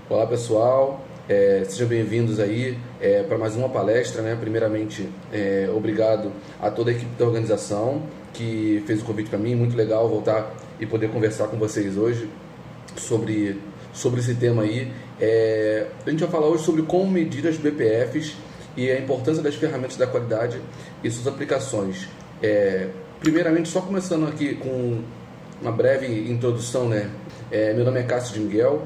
Olá pessoal, sejam bem-vindos aí para mais uma palestra, né? Primeiramente, obrigado a toda a equipe da organização que fez o convite para mim, muito legal voltar e poder conversar com vocês hoje sobre esse tema aí. A gente vai falar hoje sobre como medir as BPFs e a importância das ferramentas da qualidade e suas aplicações. Primeiramente, só começando aqui com uma breve introdução, né? Meu nome é Cássio de Miguel.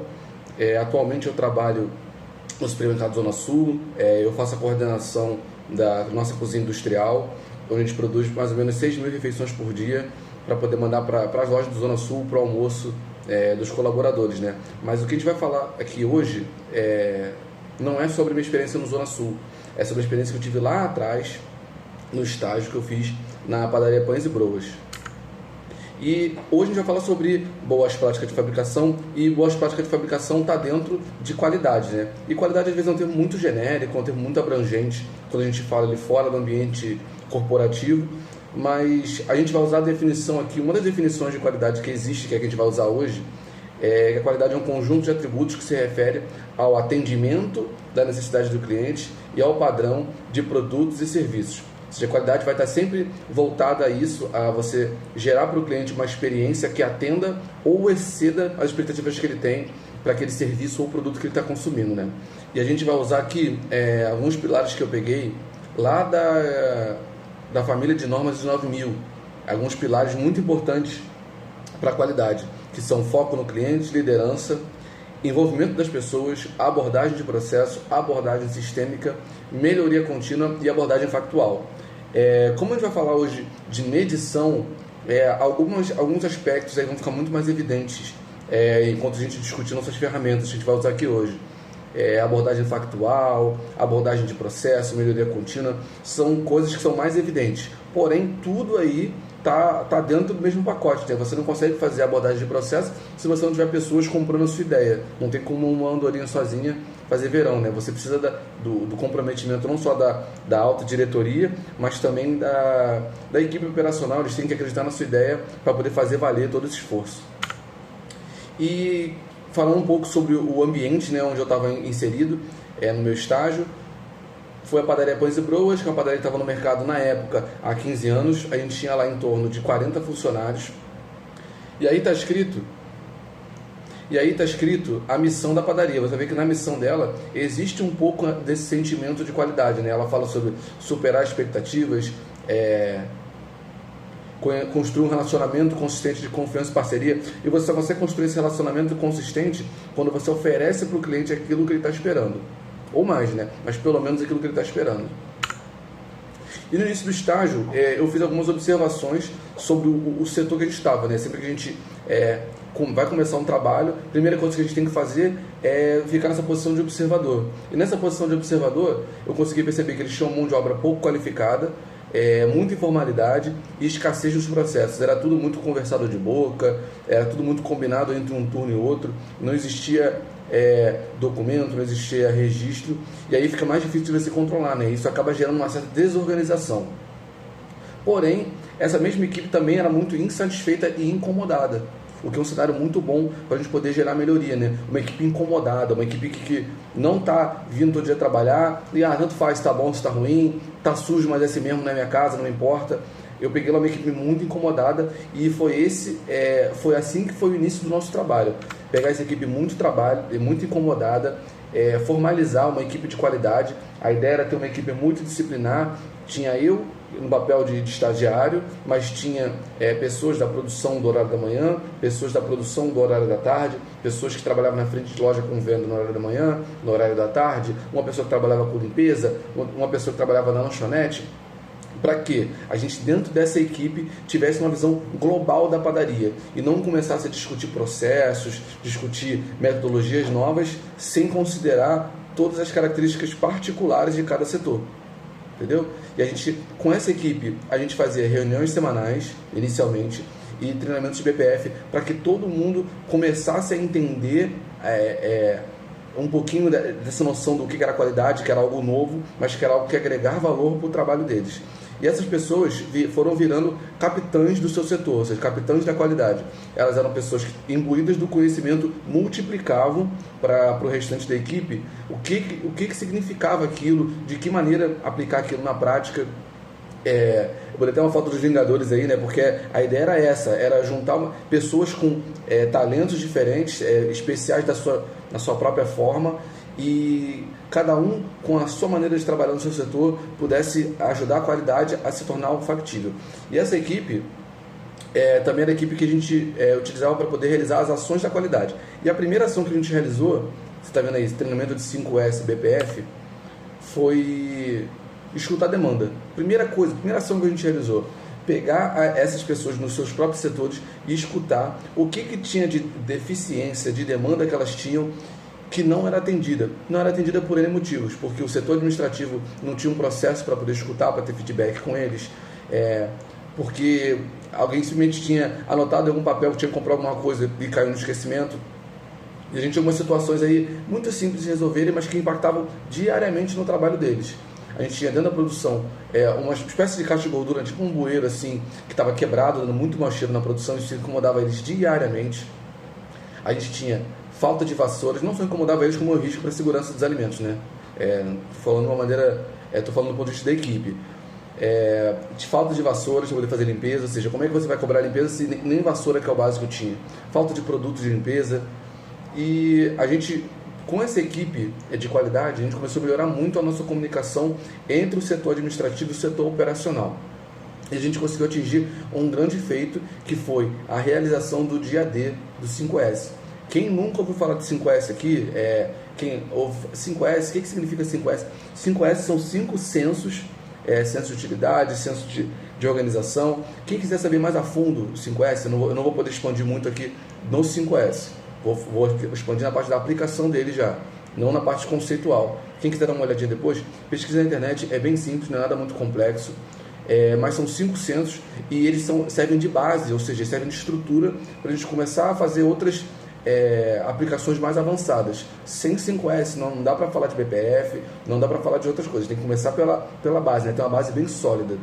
Atualmente eu trabalho no supermercado Zona Sul, eu faço a coordenação da nossa cozinha industrial, onde a gente produz mais ou menos 6.000 refeições por dia para poder mandar para as lojas do Zona Sul para o almoço dos colaboradores, né? Mas o que a gente vai falar aqui hoje não é sobre a minha experiência no Zona Sul, é sobre a experiência que eu tive lá atrás, no estágio que eu fiz na padaria Pães e Broas. E hoje a gente vai falar sobre boas práticas de fabricação, e boas práticas de fabricação está dentro de qualidade, né? E qualidade às vezes é um termo muito genérico, é um termo muito abrangente quando a gente fala ali fora do ambiente corporativo, mas a gente vai usar a definição aqui, uma das definições de qualidade que existe, que é a que a gente vai usar hoje, é que a qualidade é um conjunto de atributos que se refere ao atendimento da necessidade do cliente e ao padrão de produtos e serviços. Ou seja, a qualidade vai estar sempre voltada a isso, a você gerar para o cliente uma experiência que atenda ou exceda as expectativas que ele tem para aquele serviço ou produto que ele está consumindo, né? E a gente vai usar aqui alguns pilares que eu peguei lá da família de normas de 9000, alguns pilares muito importantes para a qualidade, que são foco no cliente, liderança, envolvimento das pessoas, abordagem de processo, abordagem sistêmica, melhoria contínua e abordagem factual. Como a gente vai falar hoje de medição, alguns aspectos aí vão ficar muito mais evidentes enquanto a gente discutir nossas ferramentas que a gente vai usar aqui hoje. Abordagem factual, abordagem de processo, melhoria contínua, são coisas que são mais evidentes. Porém, tudo aí tá dentro do mesmo pacote, né? Você não consegue fazer abordagem de processo se você não tiver pessoas comprando a sua ideia. Não tem como uma andorinha sozinha fazer verão, né? Você precisa do comprometimento não só da alta diretoria, mas também da equipe operacional. Eles têm que acreditar na sua ideia para poder fazer valer todo esse esforço. E falando um pouco sobre o ambiente, né, onde eu estava inserido no meu estágio, foi a padaria Pães e Broas, que é uma padaria que estava no mercado na época, há 15 anos. A gente tinha lá em torno de 40 funcionários. E aí está escrito a missão da padaria. Você vê que na missão dela existe um pouco desse sentimento de qualidade, né? Ela fala sobre superar expectativas, construir um relacionamento consistente de confiança e parceria. E você só consegue construir esse relacionamento consistente quando você oferece para o cliente aquilo que ele está esperando. Ou mais, né? Mas pelo menos aquilo que ele está esperando. E no início do estágio, eu fiz algumas observações sobre o setor que a gente estava, né? Sempre que a gente vai começar um trabalho, a primeira coisa que a gente tem que fazer é ficar nessa posição de observador. E nessa posição de observador, eu consegui perceber que eles tinham mão de obra pouco qualificada, muita informalidade e escassez dos processos. Era tudo muito conversado de boca, era tudo muito combinado entre um turno e outro, não existia documento, não existia registro, e aí fica mais difícil de você controlar, né? Isso acaba gerando uma certa desorganização. Porém, essa mesma equipe também era muito insatisfeita e incomodada, o que é um cenário muito bom para a gente poder gerar melhoria, né? Uma equipe incomodada, uma equipe que não está vindo todo dia trabalhar e tanto faz, está bom, se está ruim, está sujo, mas é assim mesmo na minha casa, não importa. Eu peguei lá uma equipe muito incomodada e foi assim que foi o início do nosso trabalho. Pegar essa equipe muito incomodada, formalizar uma equipe de qualidade. A ideia era ter uma equipe multidisciplinar. Tinha eu no papel de estagiário, mas tinha pessoas da produção do horário da manhã, pessoas da produção do horário da tarde, pessoas que trabalhavam na frente de loja com venda no horário da manhã, no horário da tarde, uma pessoa que trabalhava com limpeza, uma pessoa que trabalhava na lanchonete, para que a gente dentro dessa equipe tivesse uma visão global da padaria e não começasse a discutir processos, discutir metodologias novas sem considerar todas as características particulares de cada setor. Entendeu? E a gente, com essa equipe, a gente fazia reuniões semanais, inicialmente, e treinamentos de BPF, para que todo mundo começasse a entender um pouquinho dessa noção do que era qualidade, que era algo novo, mas que era algo que agregar valor para o trabalho deles. E essas pessoas foram virando capitães do seu setor, ou seja, capitães da qualidade. Elas eram pessoas que, imbuídas do conhecimento, multiplicavam para o restante da equipe o que significava aquilo, de que maneira aplicar aquilo na prática. Eu botei até uma foto dos Vingadores aí, né? Porque a ideia era essa, era juntar pessoas com talentos diferentes, especiais na sua própria forma, e cada um, com a sua maneira de trabalhar no seu setor, pudesse ajudar a qualidade a se tornar algo factível. E essa equipe também era a equipe que a gente utilizava para poder realizar as ações da qualidade. E a primeira ação que a gente realizou, você está vendo aí, esse treinamento de 5S BPF, foi escutar a demanda. Primeira ação que a gente realizou, pegar essas pessoas nos seus próprios setores e escutar o que tinha de deficiência, de demanda que elas tinham, que não era atendida. Não era atendida por N motivos, porque o setor administrativo não tinha um processo para poder escutar, para ter feedback com eles, porque alguém simplesmente tinha anotado em algum papel que tinha que comprar alguma coisa e caiu no esquecimento. E a gente tinha algumas situações aí muito simples de resolverem, mas que impactavam diariamente no trabalho deles. A gente tinha dentro da produção uma espécie de caixa de gordura, tipo um bueiro assim, que estava quebrado, dando muito mau cheiro na produção, isso incomodava eles diariamente. A gente tinha falta de vassouras, não só incomodava eles como o risco para a segurança dos alimentos, né? Falando de uma maneira, estou falando do ponto de vista da equipe. De falta de vassouras para poder fazer limpeza, ou seja, como é que você vai cobrar limpeza se nem vassoura, que é o básico, tinha? Falta de produtos de limpeza. E a gente, com essa equipe de qualidade, a gente começou a melhorar muito a nossa comunicação entre o setor administrativo e o setor operacional. E a gente conseguiu atingir um grande feito, que foi a realização do dia D do 5S. Quem nunca ouviu falar de 5S aqui, 5S, o que significa 5S? 5S são 5 censos, senso de utilidade, senso de organização. Quem quiser saber mais a fundo do 5S, eu não vou poder expandir muito aqui no 5S. Vou expandir na parte da aplicação dele já, não na parte conceitual. Quem quiser dar uma olhadinha depois, pesquisa na internet, é bem simples, não é nada muito complexo. Mas são 5 censos e eles servem de base, ou seja, servem de estrutura para a gente começar a fazer outras aplicações mais avançadas. Sem 5S não dá para falar de BPF, não dá para falar de outras coisas, tem que começar pela base, né? Tem uma base bem sólida.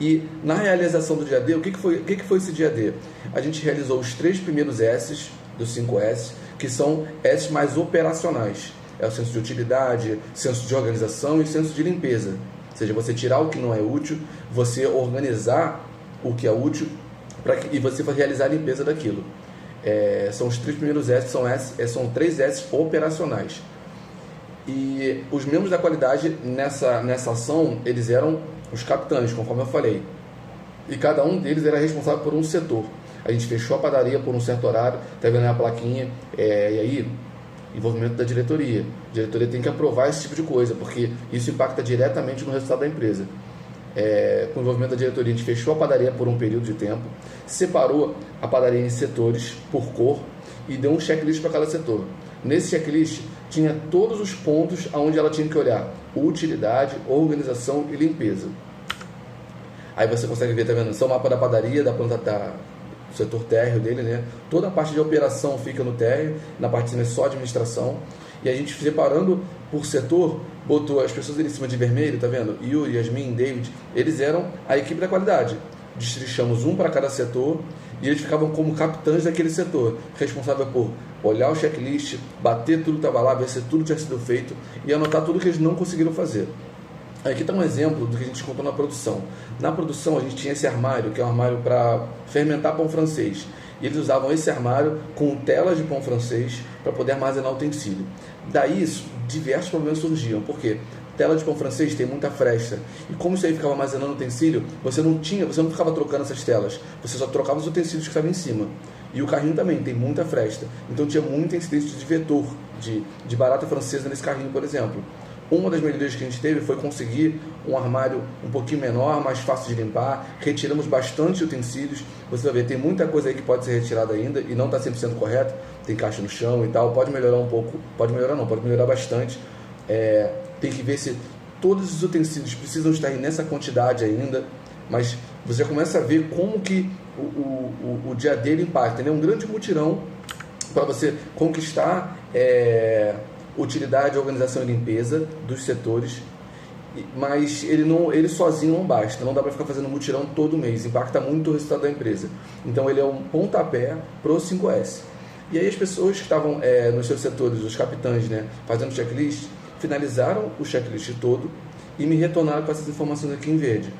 E na realização do dia D, o que foi esse dia D? A gente realizou os 3 primeiros S's do 5S, que são S's mais operacionais. É o senso de utilidade, senso de organização e senso de limpeza. Ou seja, você tirar o que não é útil, você organizar o que é útil e você realizar a limpeza daquilo. São os 3 primeiros S, são 3 S operacionais. E os membros da qualidade nessa ação, eles eram os capitães, conforme eu falei. E cada um deles era responsável por um setor. A gente fechou a padaria por um certo horário, tá vendo a plaquinha, e aí, envolvimento da diretoria. A diretoria tem que aprovar esse tipo de coisa, porque isso impacta diretamente no resultado da empresa. Com o envolvimento da diretoria, a gente fechou a padaria por um período de tempo, separou a padaria em setores por cor e deu um checklist para cada setor. Nesse checklist tinha todos os pontos aonde ela tinha que olhar: utilidade, organização e limpeza. Aí você consegue ver, tá vendo? Esse é o mapa da padaria, da planta do setor térreo dele, né? Toda a parte de operação fica no térreo, na parte de cima é só administração. E a gente, separando por setor, botou as pessoas ali em cima de vermelho, tá vendo? Yuri, Yasmin, David, eles eram a equipe da qualidade. Destrinchamos um para cada setor e eles ficavam como capitães daquele setor, responsável por olhar o checklist, bater tudo que estava lá, ver se tudo tinha sido feito e anotar tudo que eles não conseguiram fazer. Aqui está um exemplo do que a gente contou na produção. Na produção a gente tinha esse armário, que é um armário para fermentar pão francês. E eles usavam esse armário com telas de pão francês para poder armazenar o utensílio. Daí diversos problemas surgiam. Por quê? Tela de pão francês tem muita fresta. E como isso aí ficava armazenando o utensílio, você não ficava trocando essas telas. Você só trocava os utensílios que estavam em cima. E o carrinho também tem muita fresta. Então tinha muita incidência de vetor, de barata francesa nesse carrinho, por exemplo. Uma das melhorias que a gente teve foi conseguir um armário um pouquinho menor, mais fácil de limpar. Retiramos bastante utensílios. Você vai ver, tem muita coisa aí que pode ser retirada ainda e não está 100% correto. Tem caixa no chão e tal. Pode melhorar um pouco. Pode melhorar não, pode melhorar bastante. Tem que ver se todos os utensílios precisam estar nessa quantidade ainda. Mas você começa a ver como que o dia dele impacta. Ele é um grande mutirão para você conquistar utilidade, organização e limpeza dos setores mas ele sozinho não basta, não dá para ficar fazendo mutirão todo mês, impacta muito o resultado da empresa. Então ele é um pontapé para o 5S. E aí as pessoas que estavam nos seus setores, os capitães, né, fazendo checklist, finalizaram o checklist todo e me retornaram com essas informações aqui em verde.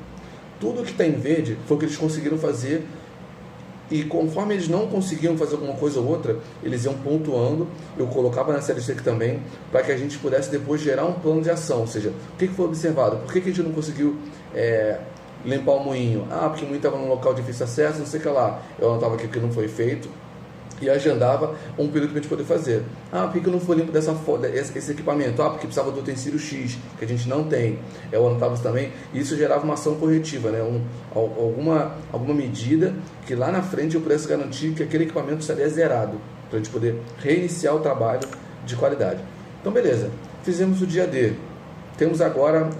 Tudo que está em verde foi o que eles conseguiram fazer, e conforme eles não conseguiam fazer alguma coisa ou outra, eles iam pontuando. Eu colocava nessa lista aqui também, para que a gente pudesse depois gerar um plano de ação, ou seja, o que foi observado, por que a gente não conseguiu limpar o moinho? Porque o moinho estava num local de difícil acesso, não sei o que lá. Eu anotava aqui que não foi feito e agendava um período para a gente poder fazer. Por que eu não fui limpo esse equipamento? Porque precisava do utensílio X, que a gente não tem. Eu anotava isso também, e isso gerava uma ação corretiva, né? Alguma medida que lá na frente eu pudesse garantir que aquele equipamento estaria zerado, para a gente poder reiniciar o trabalho de qualidade. Então, beleza, fizemos o dia D. Temos agora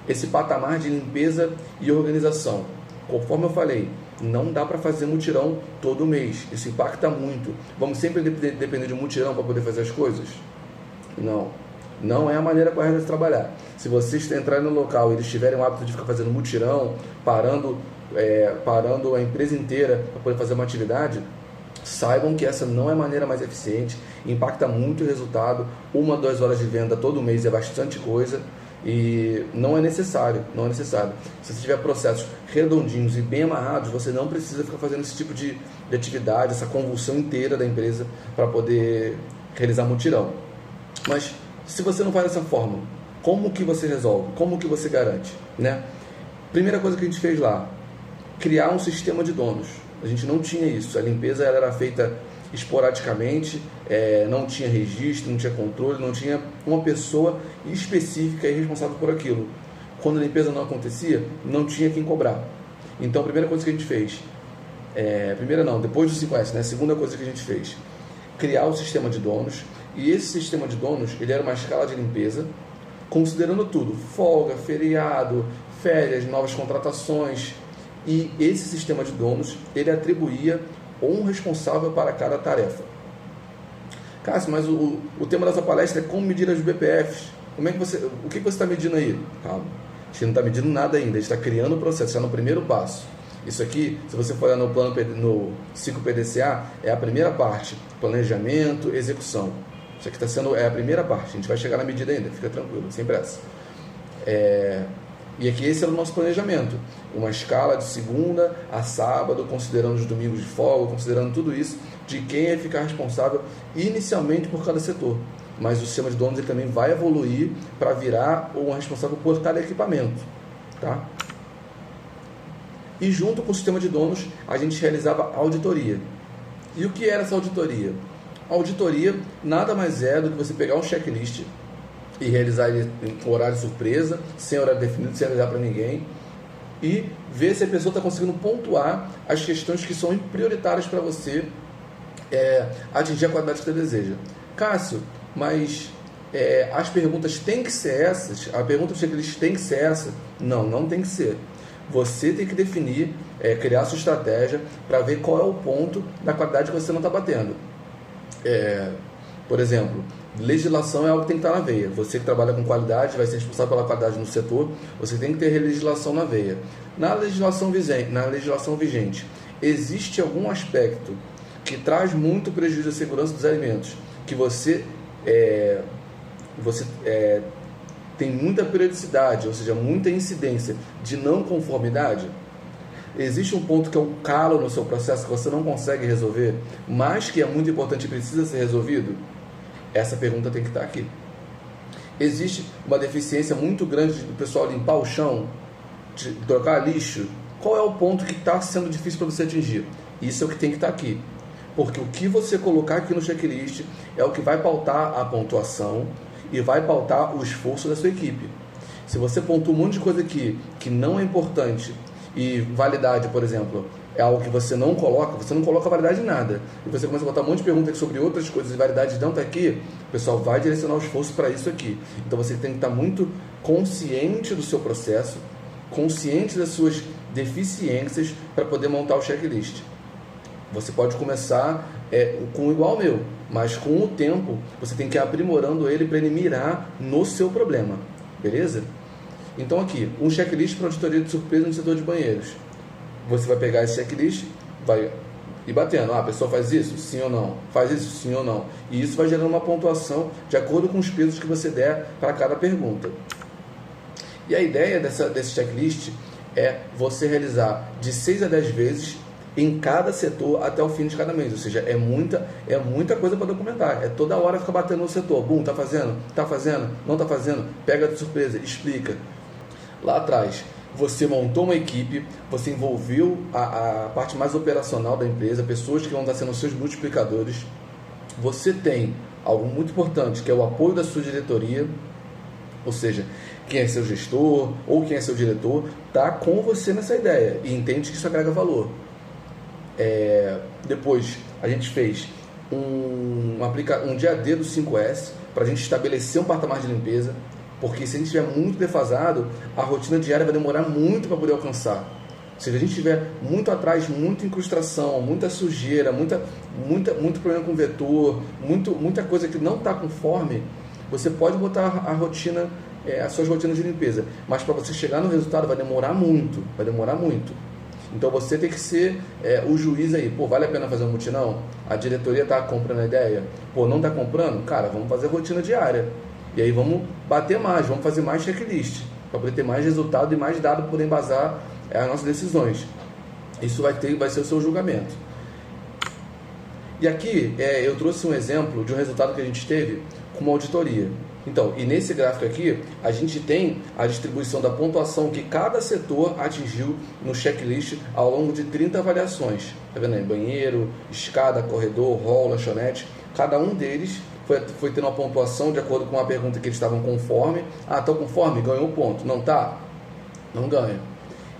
esse patamar de limpeza e organização. Conforme eu falei, não dá para fazer mutirão todo mês, isso impacta muito. Vamos sempre depender de um mutirão para poder fazer as coisas? Não é a maneira correta de trabalhar. Se vocês entrarem no local e eles tiverem o hábito de ficar fazendo mutirão, parando a empresa inteira para poder fazer uma atividade, saibam que essa não é a maneira mais eficiente, impacta muito o resultado. 1 a 2 horas de venda todo mês é bastante coisa. E não é necessário. Se você tiver processos redondinhos e bem amarrados, você não precisa ficar fazendo esse tipo de atividade, essa convulsão inteira da empresa para poder realizar mutirão. Mas se você não faz dessa forma, como que você resolve? Como que você garante? Né? Primeira coisa que a gente fez lá, criar um sistema de donos. A gente não tinha isso. A limpeza ela era feita esporadicamente, não tinha registro, não tinha controle, não tinha uma pessoa específica e responsável por aquilo. Quando a limpeza não acontecia, não tinha quem cobrar. Então a primeira coisa que a gente fez, depois do 5S, né, a segunda coisa que a gente fez, criar o sistema de donos. E esse sistema de donos, ele era uma escala de limpeza, considerando tudo, folga, feriado, férias, novas contratações. E esse sistema de donos, ele atribuía um responsável para cada tarefa. Cássio, mas o tema dessa palestra é como medir as BPFs. O que você está medindo aí? Calma, a gente não está medindo nada ainda, a gente está criando o processo, está no primeiro passo. Isso aqui, se você for olhar no 5PDCA, é a primeira parte, planejamento, execução. Isso aqui está sendo a primeira parte, a gente vai chegar na medida ainda, fica tranquilo, sem pressa. E aqui esse era o nosso planejamento, uma escala de segunda a sábado, considerando os domingos de folga, considerando tudo isso, de quem é ficar responsável inicialmente por cada setor. Mas o sistema de donos ele também vai evoluir para virar um responsável por cada equipamento. Tá? E junto com o sistema de donos, a gente realizava auditoria. E o que era essa auditoria? A auditoria nada mais é do que você pegar um checklist e realizar ele em horário surpresa, sem horário definido, sem avisar para ninguém, e ver se a pessoa está conseguindo pontuar as questões que são prioritárias para você atingir a qualidade que você deseja. Cássio, mas as perguntas têm que ser essas? A pergunta do checklist tem que ser essa? Não tem que ser. Você tem que definir, criar sua estratégia para ver qual é o ponto da qualidade que você não está batendo. Por exemplo, legislação é algo que tem que estar na veia. Você que trabalha com qualidade, vai ser responsável pela qualidade no setor, você tem que ter legislação na veia. Na legislação vigente, existe algum aspecto que traz muito prejuízo à segurança dos alimentos, que você tem muita periodicidade, ou seja, muita incidência de não conformidade? Existe um ponto que é um calo no seu processo que você não consegue resolver, mas que é muito importante e precisa ser resolvido? Essa pergunta tem que estar aqui. Existe uma deficiência muito grande do pessoal limpar o chão, de trocar lixo? Qual é o ponto que está sendo difícil para você atingir? Isso é o que tem que estar aqui. Porque o que você colocar aqui no checklist é o que vai pautar a pontuação e vai pautar o esforço da sua equipe. Se você pontua um monte de coisa aqui que não é importante, e validade, por exemplo, é algo que você não coloca validade em nada, e você começa a botar um monte de perguntas sobre outras coisas e validade não está aqui, o pessoal vai direcionar o esforço para isso aqui. Então você tem que estar muito consciente do seu processo, consciente das suas deficiências para poder montar o checklist. Você pode começar com igual ao meu, mas com o tempo você tem que ir aprimorando ele para ele mirar no seu problema, beleza? Então aqui, um checklist para auditoria de surpresa no setor de banheiros. Você vai pegar esse checklist, vai ir batendo. A pessoa faz isso? Sim ou não? Faz isso? Sim ou não? E isso vai gerando uma pontuação de acordo com os pesos que você der para cada pergunta. E a ideia desse checklist é você realizar de 6 a 10 vezes em cada setor até o fim de cada mês. Ou seja, é muita coisa para documentar. É toda hora ficar batendo no setor. Bum, tá fazendo? Tá fazendo? Não tá fazendo? Pega de surpresa, explica. Lá atrás, você montou uma equipe, você envolveu a parte mais operacional da empresa, pessoas que vão estar sendo seus multiplicadores. Você tem algo muito importante, que é o apoio da sua diretoria, ou seja, quem é seu gestor ou quem é seu diretor, está com você nessa ideia e entende que isso agrega valor. Depois, a gente fez um dia D do 5S para a gente estabelecer um patamar de limpeza, porque se a gente estiver muito defasado, a rotina diária vai demorar muito para poder alcançar. Se a gente estiver muito atrás, muita incrustação, muita sujeira, muito problema com vetor, muita coisa que não está conforme, você pode botar a rotina, as suas rotinas de limpeza, mas para você chegar no resultado vai demorar muito. Então você tem que ser o juiz aí. Pô, vale a pena fazer um mutirão? A diretoria está comprando a ideia? Pô, não está comprando? Cara, vamos fazer rotina diária. E aí vamos bater mais, vamos fazer mais checklist, para poder ter mais resultado e mais dado para poder embasar as nossas decisões. Isso vai ser o seu julgamento. E aqui eu trouxe um exemplo de um resultado que a gente teve com uma auditoria. Então, e nesse gráfico aqui, a gente tem a distribuição da pontuação que cada setor atingiu no checklist ao longo de 30 avaliações. Tá vendo aí? Banheiro, escada, corredor, hall, lanchonete. Cada um deles foi tendo uma pontuação de acordo com a pergunta que eles estavam conforme. Estão conforme? Ganhou ponto. Não tá? Não ganha.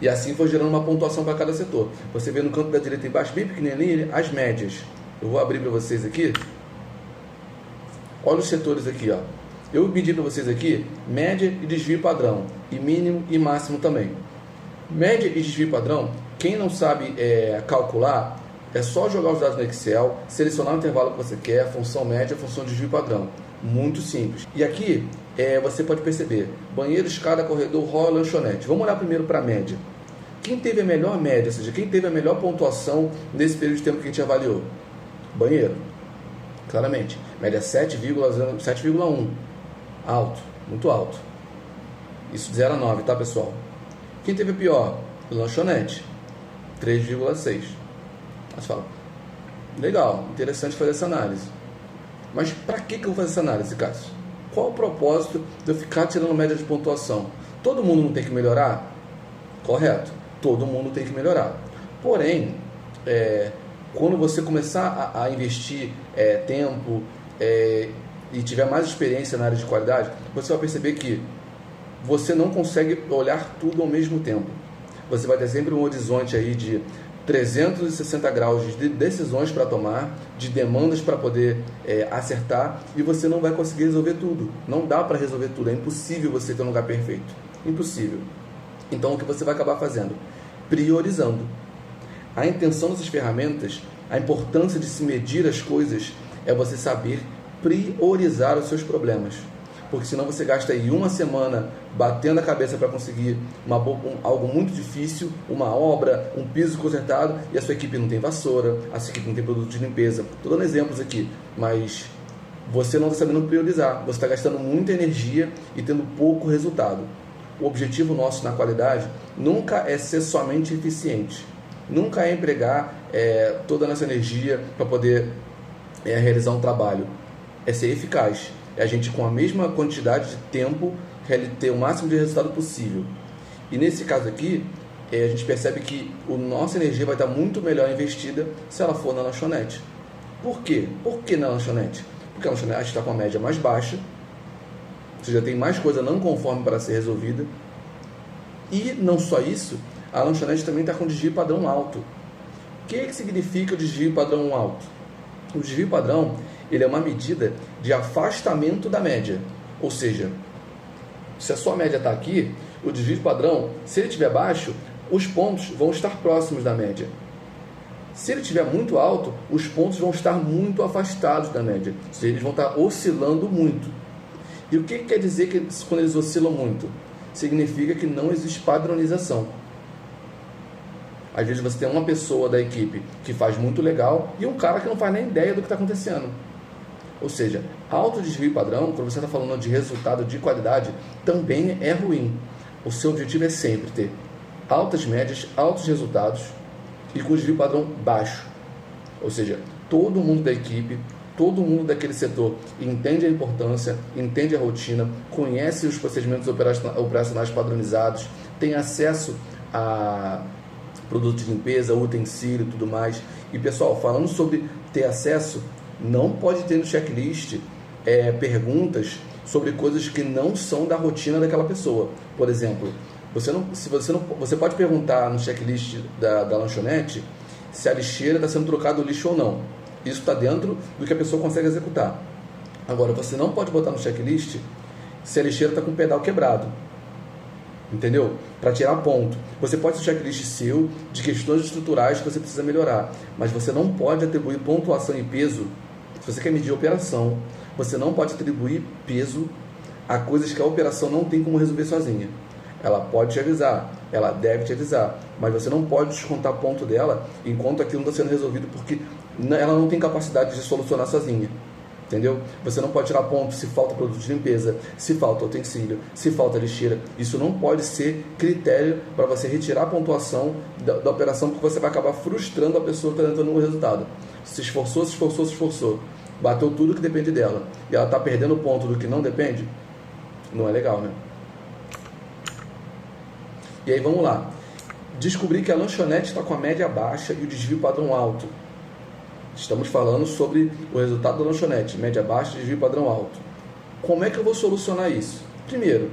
E assim foi gerando uma pontuação para cada setor. Você vê no canto da direita embaixo, bem pequenininho, as médias. Eu vou abrir para vocês aqui. Olha os setores aqui, ó. Eu medi para vocês aqui média e desvio padrão, e mínimo e máximo também. Média e desvio padrão, quem não sabe calcular, é só jogar os dados no Excel, selecionar o intervalo que você quer, função média, função desvio padrão. Muito simples. E aqui você pode perceber, banheiro, escada, corredor, hall, lanchonete. Vamos olhar primeiro para a média. Quem teve a melhor média, ou seja, quem teve a melhor pontuação nesse período de tempo que a gente avaliou? Banheiro, claramente. Média 7,1. Alto, muito alto. Isso de 0 a 9, tá, pessoal? Quem teve pior? Lanchonete, 3,6. Aí você fala, legal, interessante fazer essa análise. Mas para que eu vou fazer essa análise, Cássio? Qual o propósito de eu ficar tirando média de pontuação? Todo mundo não tem que melhorar? Correto, todo mundo tem que melhorar. Porém, quando você começar a investir tempo e tiver mais experiência na área de qualidade, você vai perceber que você não consegue olhar tudo ao mesmo tempo. Você vai ter sempre um horizonte aí de 360 graus de decisões para tomar, de demandas para poder acertar, e você não vai conseguir resolver tudo. Não dá para resolver tudo, é impossível você ter um lugar perfeito. Impossível. Então o que você vai acabar fazendo? Priorizando. A intenção dessas ferramentas, a importância de se medir as coisas, é você saber priorizar os seus problemas, porque senão você gasta aí uma semana batendo a cabeça para conseguir algo muito difícil, uma obra, um piso consertado, e a sua equipe não tem vassoura, a sua equipe não tem produto de limpeza. Estou dando exemplos aqui, mas você não está sabendo priorizar, você está gastando muita energia e tendo pouco resultado. O objetivo nosso na qualidade nunca é ser somente eficiente, nunca é empregar toda a nossa energia para poder realizar um trabalho. É ser eficaz, é a gente com a mesma quantidade de tempo ter o máximo de resultado possível. E nesse caso aqui, a gente percebe que a nossa energia vai estar muito melhor investida se ela for na lanchonete. Por quê? Por que na lanchonete? Porque a lanchonete está com a média mais baixa, ou seja, tem mais coisa não conforme para ser resolvida. E não só isso, a lanchonete também está com desvio padrão alto. O que significa o desvio padrão alto? O desvio padrão, ele é uma medida de afastamento da média. Ou seja, se a sua média está aqui, o desvio padrão, se ele estiver baixo, os pontos vão estar próximos da média. Se ele estiver muito alto, os pontos vão estar muito afastados da média. Ou seja, eles vão estar oscilando muito. E o que quer dizer que quando eles oscilam muito? significa que não existe padronização. Às vezes você tem uma pessoa da equipe que faz muito legal e um cara que não faz nem ideia do que está acontecendo. Ou seja, alto desvio padrão, quando você está falando de resultado de qualidade, também é ruim. O seu objetivo é sempre ter altas médias, altos resultados e com desvio padrão baixo. Ou seja, todo mundo da equipe, todo mundo daquele setor entende a importância, entende a rotina, conhece os procedimentos operacionais padronizados, tem acesso a produtos de limpeza, utensílio e tudo mais. E pessoal, falando sobre ter acesso, não pode ter no checklist perguntas sobre coisas que não são da rotina daquela pessoa. Por exemplo, você pode perguntar no checklist da lanchonete se a lixeira está sendo trocada o lixo ou não. Isso está dentro do que a pessoa consegue executar. Agora, você não pode botar no checklist se a lixeira está com o pedal quebrado. Entendeu? Para tirar ponto. Você pode ter um checklist seu de questões estruturais que você precisa melhorar, mas você não pode atribuir pontuação e peso. Se você quer medir a operação, você não pode atribuir peso a coisas que a operação não tem como resolver sozinha. Ela pode te avisar, ela deve te avisar, mas você não pode descontar ponto dela enquanto aquilo não está sendo resolvido, porque ela não tem capacidade de solucionar sozinha. Entendeu? Você não pode tirar ponto se falta produto de limpeza, se falta utensílio, se falta lixeira. Isso não pode ser critério para você retirar a pontuação da operação, porque você vai acabar frustrando a pessoa que está tentando um resultado. Se esforçou, bateu tudo que depende dela e ela está perdendo ponto do que não depende, não é legal, né? E aí vamos lá. Descobri que a lanchonete está com a média baixa e o desvio padrão alto. Estamos falando sobre o resultado da lanchonete, média baixa, desvio padrão alto. Como é que eu vou solucionar isso? Primeiro,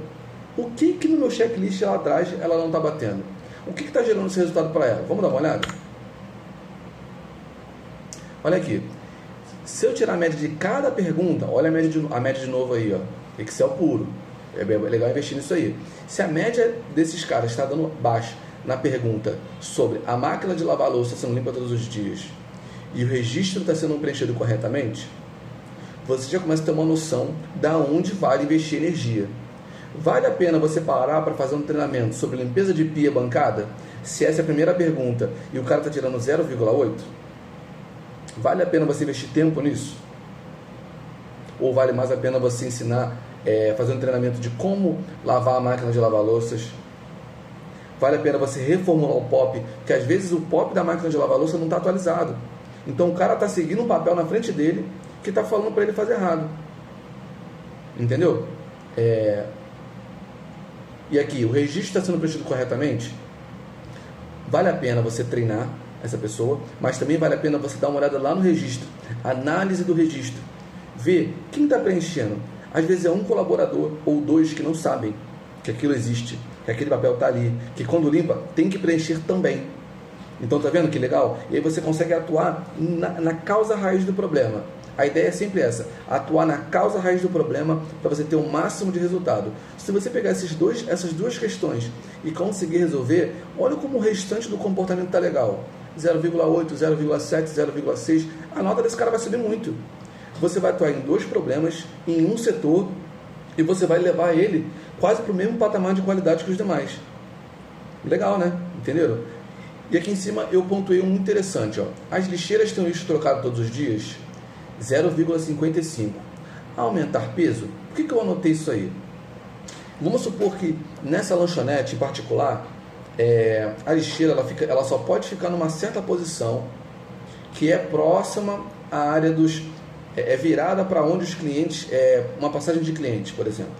o que no meu checklist lá atrás ela não está batendo? O que está gerando esse resultado para ela? Vamos dar uma olhada? Olha aqui. Se eu tirar a média de cada pergunta, olha a média de novo aí, ó, Excel puro. É legal investir nisso aí. Se a média desses caras está dando baixa na pergunta sobre a máquina de lavar louça sendo limpa todos os dias e o registro está sendo preenchido corretamente, você já começa a ter uma noção da onde vale investir energia. Vale a pena você parar para fazer um treinamento sobre limpeza de pia bancada, se essa é a primeira pergunta e o cara está tirando 0,8? Vale a pena você investir tempo nisso? Ou vale mais a pena você ensinar, fazer um treinamento de como lavar a máquina de lavar louças? Vale a pena você reformular o POP, que às vezes o POP da máquina de lavar louça não está atualizado. Então o cara está seguindo um papel na frente dele que está falando para ele fazer errado. Entendeu? E aqui, o registro está sendo preenchido corretamente? Vale a pena você treinar essa pessoa, mas também vale a pena você dar uma olhada lá no registro, análise do registro, ver quem está preenchendo. Às vezes é um colaborador ou dois que não sabem que aquilo existe, que aquele papel está ali, que quando limpa tem que preencher também. Então tá vendo que legal? E aí você consegue atuar na causa raiz do problema. A ideia é sempre essa, atuar na causa raiz do problema para você ter o máximo de resultado. Se você pegar essas duas questões e conseguir resolver, olha como o restante do comportamento está legal. 0,8, 0,7, 0,6, a nota desse cara vai subir muito. Você vai atuar em dois problemas, em um setor, e você vai levar ele quase para o mesmo patamar de qualidade que os demais. Legal, né? Entenderam? E aqui em cima eu pontuei um interessante. Ó. As lixeiras têm o lixo trocado todos os dias? 0,55. Aumentar peso? Por que eu anotei isso aí? Vamos supor que nessa lanchonete em particular, a lixeira ela só pode ficar numa certa posição que é próxima à área dos... virada para onde os clientes... uma passagem de clientes, por exemplo.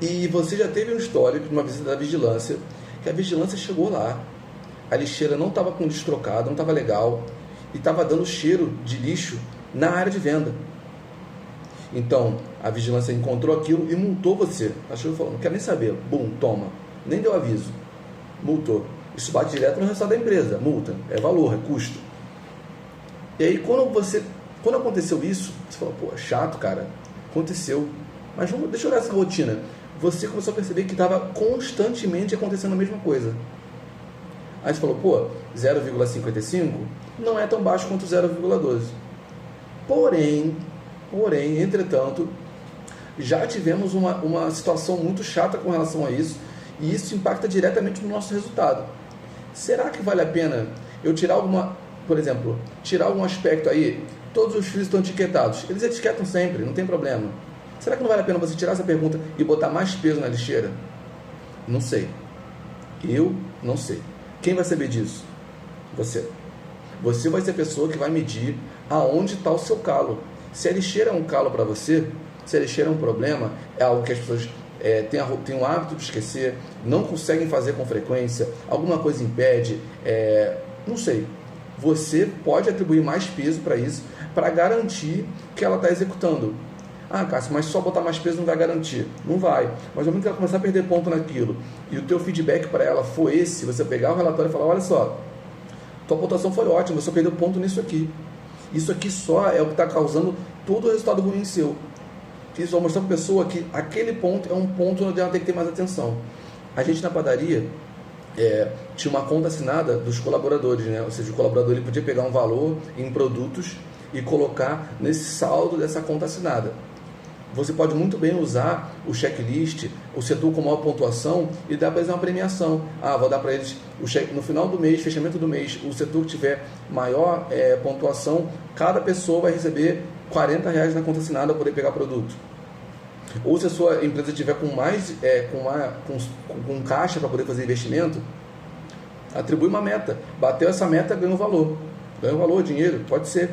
E você já teve um histórico de uma visita da vigilância, que a vigilância chegou lá, a lixeira não estava com lixo trocado, não estava legal, e estava dando cheiro de lixo na área de venda. Então, a vigilância encontrou aquilo e multou você. Achou e falou, não quero nem saber. Bum, toma. Nem deu aviso. Multou. Isso bate direto no resultado da empresa. Multa. É valor, é custo. E aí, quando aconteceu isso, você falou, pô, chato, cara. Aconteceu. Mas deixa eu olhar essa rotina. Você começou a perceber que estava constantemente acontecendo a mesma coisa. Aí você falou, pô, 0,55 não é tão baixo quanto 0,12. Porém, entretanto, já tivemos uma situação muito chata com relação a isso, e isso impacta diretamente no nosso resultado. Será que vale a pena eu tirar por exemplo, tirar algum aspecto aí? Todos os fios estão etiquetados, eles etiquetam sempre, não tem problema. Será que não vale a pena você tirar essa pergunta e botar mais peso na lixeira? Não sei. Eu não sei. Quem vai saber disso? Você. Você vai ser a pessoa que vai medir aonde está o seu calo. Se a lixeira é um calo para você, se a lixeira é um problema, é algo que as pessoas têm o hábito de esquecer, não conseguem fazer com frequência, alguma coisa impede, não sei. Você pode atribuir mais peso para isso, para garantir que ela está executando. Ah, Cássio, mas só botar mais peso não vai garantir. Não vai. Mas no momento que ela começar a perder ponto naquilo, e o teu feedback para ela foi esse, você pegar o relatório e falar, olha só, tua pontuação foi ótima, você só perdeu ponto nisso aqui. Isso aqui só é o que está causando todo o resultado ruim seu. Isso vai mostrar para a pessoa que aquele ponto é um ponto onde ela tem que ter mais atenção. A gente na padaria tinha uma conta assinada dos colaboradores, né? Ou seja, o colaborador ele podia pegar um valor em produtos e colocar nesse saldo dessa conta assinada. Você pode muito bem usar o checklist, o setor com maior pontuação e dar para eles uma premiação. Vou dar para eles no final do mês, fechamento do mês, o setor que tiver maior pontuação, cada pessoa vai receber R$40 na conta assinada para poder pegar produto. Ou se a sua empresa tiver com mais com caixa para poder fazer investimento, atribui uma meta. Bateu essa meta, ganha um valor. Ganha um valor, dinheiro, pode ser.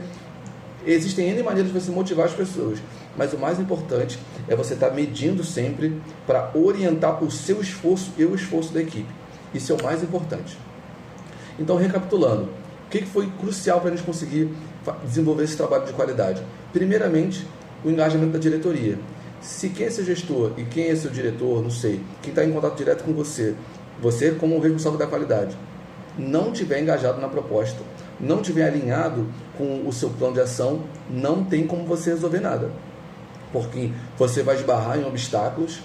Existem N maneiras de você motivar as pessoas, mas o mais importante é você estar medindo sempre para orientar o seu esforço e o esforço da equipe. Isso é o mais importante. Então, recapitulando, o que foi crucial para a gente conseguir desenvolver esse trabalho de qualidade? Primeiramente, o engajamento da diretoria. Se quem é seu gestor e quem é seu diretor, não sei, quem está em contato direto com você como responsável da qualidade, não tiver engajado na proposta, não tiver alinhado com o seu plano de ação, não tem como você resolver nada. Porque você vai esbarrar em obstáculos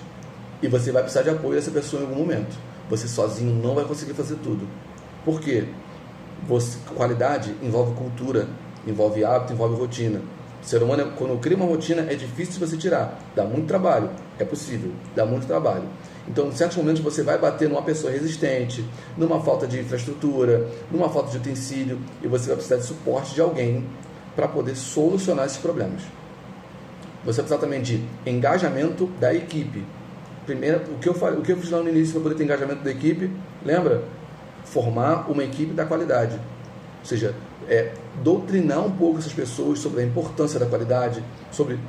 e você vai precisar de apoio dessa pessoa em algum momento. Você sozinho não vai conseguir fazer tudo. Por quê? Qualidade envolve cultura, envolve hábito, envolve rotina. O ser humano, quando cria uma rotina, é difícil de você tirar. Dá muito trabalho. É possível. Dá muito trabalho. Então, em certos momentos, você vai bater numa pessoa resistente, numa falta de infraestrutura, numa falta de utensílio, e você vai precisar de suporte de alguém para poder solucionar esses problemas. Você precisa também de engajamento da equipe. Primeiro, o que eu fiz lá no início para poder ter engajamento da equipe, lembra? Formar uma equipe da qualidade. Ou seja, doutrinar um pouco essas pessoas sobre a importância da qualidade, sobre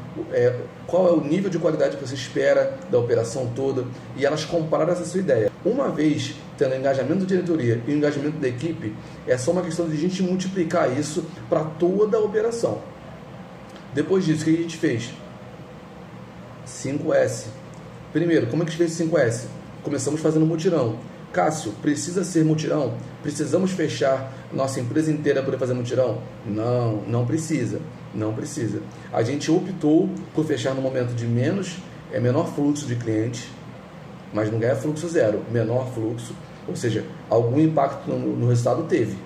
qual é o nível de qualidade que você espera da operação toda, e elas compararem essa sua ideia. Uma vez tendo engajamento da diretoria e o engajamento da equipe, é só uma questão de a gente multiplicar isso para toda a operação. Depois disso, o que a gente fez? 5S. Primeiro, como é que a gente fez 5S? Começamos fazendo mutirão. Cássio, precisa ser mutirão? Precisamos fechar nossa empresa inteira para poder fazer mutirão? Não, não precisa. Não precisa. A gente optou por fechar no momento de menor fluxo de clientes, mas não ganha fluxo zero, menor fluxo, ou seja, algum impacto no resultado teve.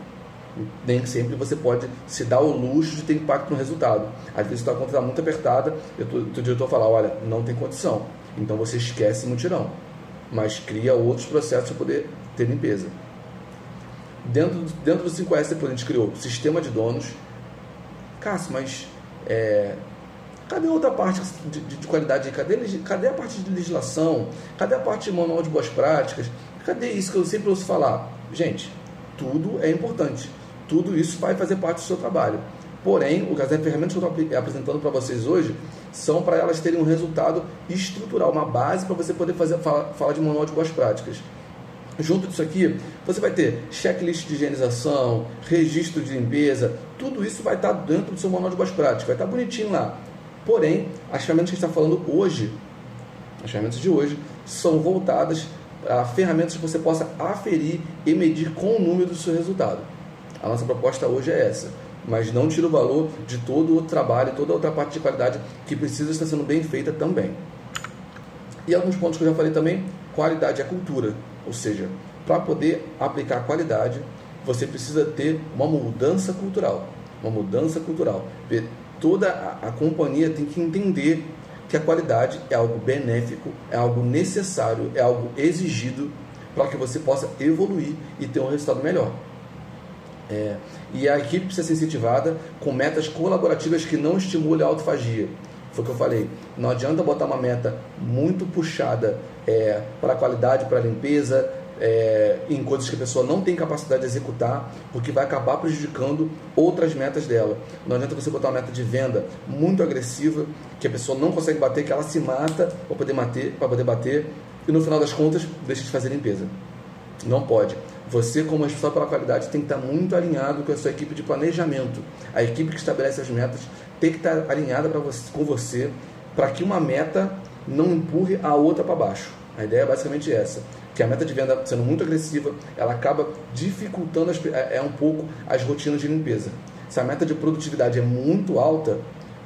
Nem sempre você pode se dar o luxo de ter impacto no resultado. Às vezes a conta está muito apertada, o diretor fala, olha, não tem condição, então você esquece mutirão, mas cria outros processos para poder ter limpeza. Dentro do 5S, depois a gente criou sistema de donos. Cássio, mas cadê a outra parte de qualidade? Cadê a parte de legislação? Cadê a parte de manual de boas práticas? Cadê isso que eu sempre ouço falar? Gente, tudo é importante. Tudo isso vai fazer parte do seu trabalho. Porém, as ferramentas que eu estou apresentando para vocês hoje são para elas terem um resultado estrutural, uma base para você poder falar de manual de boas práticas. Junto disso aqui, você vai ter checklist de higienização, registro de limpeza, tudo isso vai estar dentro do seu manual de boas práticas, vai estar bonitinho lá. Porém, as ferramentas que a gente está falando hoje, as ferramentas de hoje, são voltadas a ferramentas que você possa aferir e medir com o número do seu resultado. A nossa proposta hoje é essa, mas não tira o valor de todo o trabalho, toda a outra parte de qualidade que precisa estar sendo bem feita também. E alguns pontos que eu já falei também, qualidade é cultura, ou seja, para poder aplicar qualidade, você precisa ter uma mudança cultural. Toda a companhia tem que entender que a qualidade é algo benéfico, é algo necessário, é algo exigido para que você possa evoluir e ter um resultado melhor. E a equipe precisa ser incentivada com metas colaborativas que não estimulem a autofagia. Foi o que eu falei, não adianta botar uma meta muito puxada para a qualidade, para a limpeza, em coisas que a pessoa não tem capacidade de executar, porque vai acabar prejudicando outras metas dela. Não adianta você botar uma meta de venda muito agressiva, que a pessoa não consegue bater, que ela se mata para poder bater, e no final das contas deixa de fazer limpeza. Não pode. Você, como responsável pela qualidade, tem que estar muito alinhado com a sua equipe de planejamento. A equipe que estabelece as metas tem que estar alinhada com você, para que uma meta não empurre a outra para baixo. A ideia é basicamente essa, que a meta de venda, sendo muito agressiva, ela acaba dificultando um pouco as rotinas de limpeza. Se a meta de produtividade é muito alta,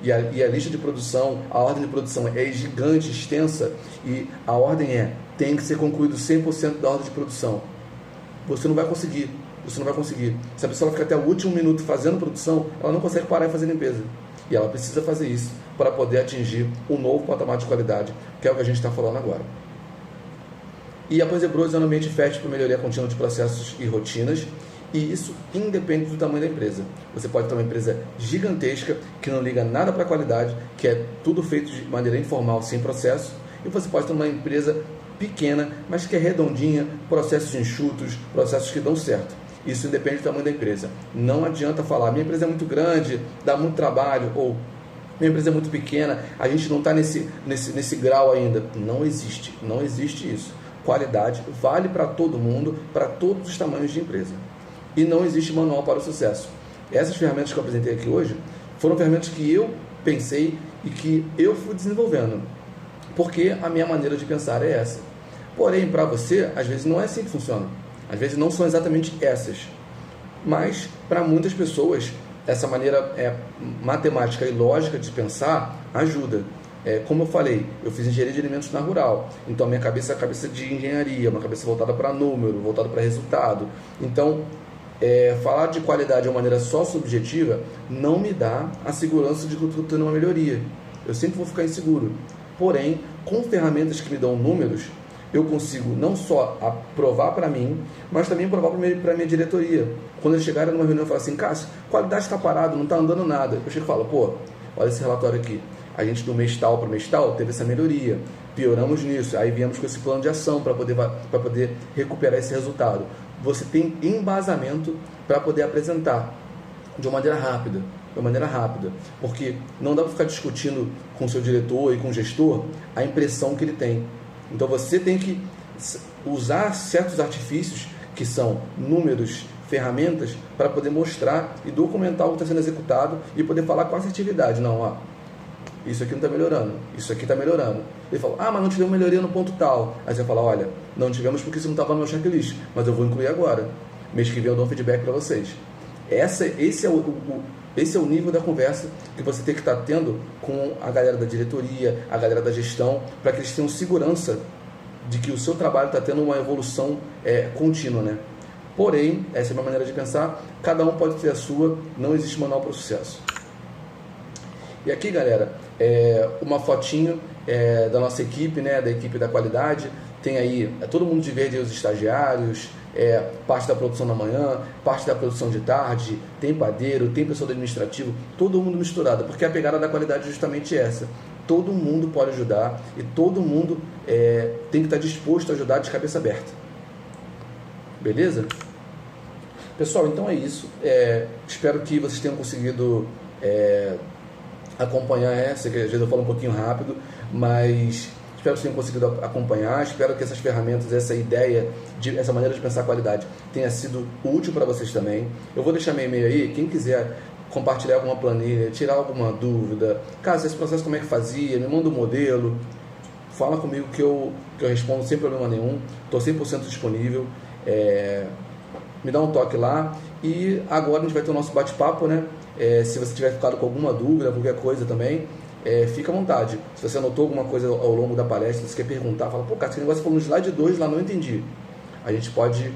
e a lista de produção, a ordem de produção é gigante, extensa, e a ordem tem que ser concluído 100% da ordem de produção, você não vai conseguir. Se a pessoa fica até o último minuto fazendo produção, ela não consegue parar e fazer limpeza. E ela precisa fazer isso para poder atingir um novo patamar de qualidade, que é o que a gente está falando agora. E a Poisebros é um ambiente fértil para melhoria contínua de processos e rotinas, e isso independe do tamanho da empresa. Você pode ter uma empresa gigantesca, que não liga nada para a qualidade, que é tudo feito de maneira informal, sem processo, e você pode ter uma empresa pequena, mas que é redondinha, processos enxutos, processos que dão certo. Isso independe do tamanho da empresa. Não adianta falar, minha empresa é muito grande, dá muito trabalho, ou minha empresa é muito pequena, a gente não está nesse grau ainda. Não existe isso. Qualidade vale para todo mundo, para todos os tamanhos de empresa. E não existe manual para o sucesso. Essas ferramentas que eu apresentei aqui hoje foram ferramentas que eu pensei e que eu fui desenvolvendo, porque a minha maneira de pensar é essa. Porém, para você, às vezes não é assim que funciona. Às vezes não são exatamente essas. Mas, para muitas pessoas, essa maneira matemática e lógica de pensar ajuda. Como eu falei, eu fiz engenharia de alimentos na rural. Então, a minha cabeça é a cabeça de engenharia, uma cabeça voltada para número, voltada para resultado. Então, falar de qualidade de uma maneira só subjetiva não me dá a segurança de que eu estou tendo uma melhoria. Eu sempre vou ficar inseguro. Porém, com ferramentas que me dão números, eu consigo não só provar para mim, mas também provar para a minha diretoria. Quando eles chegarem numa reunião e falarem assim, Cássio, qualidade está parado, não está andando nada. Eu chego e falo, pô, olha esse relatório aqui. A gente do mês tal para o mês tal teve essa melhoria, pioramos nisso, aí viemos com esse plano de ação para poder recuperar esse resultado. Você tem embasamento para poder apresentar de uma maneira rápida, porque não dá para ficar discutindo com o seu diretor e com o gestor a impressão que ele tem. Então você tem que usar certos artifícios que são números, ferramentas, para poder mostrar e documentar o que está sendo executado e poder falar com assertividade. Não, isso aqui não está melhorando, isso aqui está melhorando. Ele fala, mas não tivemos melhoria no ponto tal. Aí você fala, olha, não tivemos porque isso não estava no meu checklist, mas eu vou incluir agora. Mês que vem eu dou um feedback para vocês. Esse é o nível da conversa que você tem que estar tendo com a galera da diretoria, a galera da gestão, para que eles tenham segurança de que o seu trabalho está tendo uma evolução contínua, né? Porém, essa é a minha maneira de pensar, cada um pode ter a sua, não existe manual para o sucesso. E aqui, galera, uma fotinho da nossa equipe, né, da equipe da qualidade. Tem aí todo mundo de verde, os estagiários, parte da produção da manhã, parte da produção de tarde, tem padeiro, tem pessoal do administrativo, todo mundo misturado, porque a pegada da qualidade é justamente essa. Todo mundo pode ajudar e todo mundo tem que estar disposto a ajudar de cabeça aberta. Beleza? Pessoal, então é isso. Espero que vocês tenham conseguido acompanhar essa, que às vezes eu falo um pouquinho rápido, mas espero que vocês tenham conseguido acompanhar, espero que essas ferramentas, essa ideia, essa maneira de pensar a qualidade tenha sido útil para vocês também. Eu vou deixar meu e-mail aí, quem quiser compartilhar alguma planilha, tirar alguma dúvida, caso esse processo como é que fazia, me manda um modelo, fala comigo que eu respondo sem problema nenhum, estou 100% disponível, me dá um toque lá. E agora a gente vai ter o nosso bate-papo, né? Se você tiver ficado com alguma dúvida, qualquer coisa também, fica à vontade. Se você anotou alguma coisa ao longo da palestra, se você quer perguntar, fala, pô, cara, esse negócio falou no slide 2, lá não entendi. A gente pode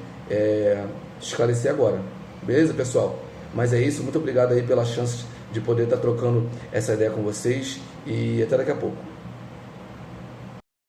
esclarecer agora. Beleza, pessoal? Mas é isso, muito obrigado aí pela chance de poder estar trocando essa ideia com vocês e até daqui a pouco.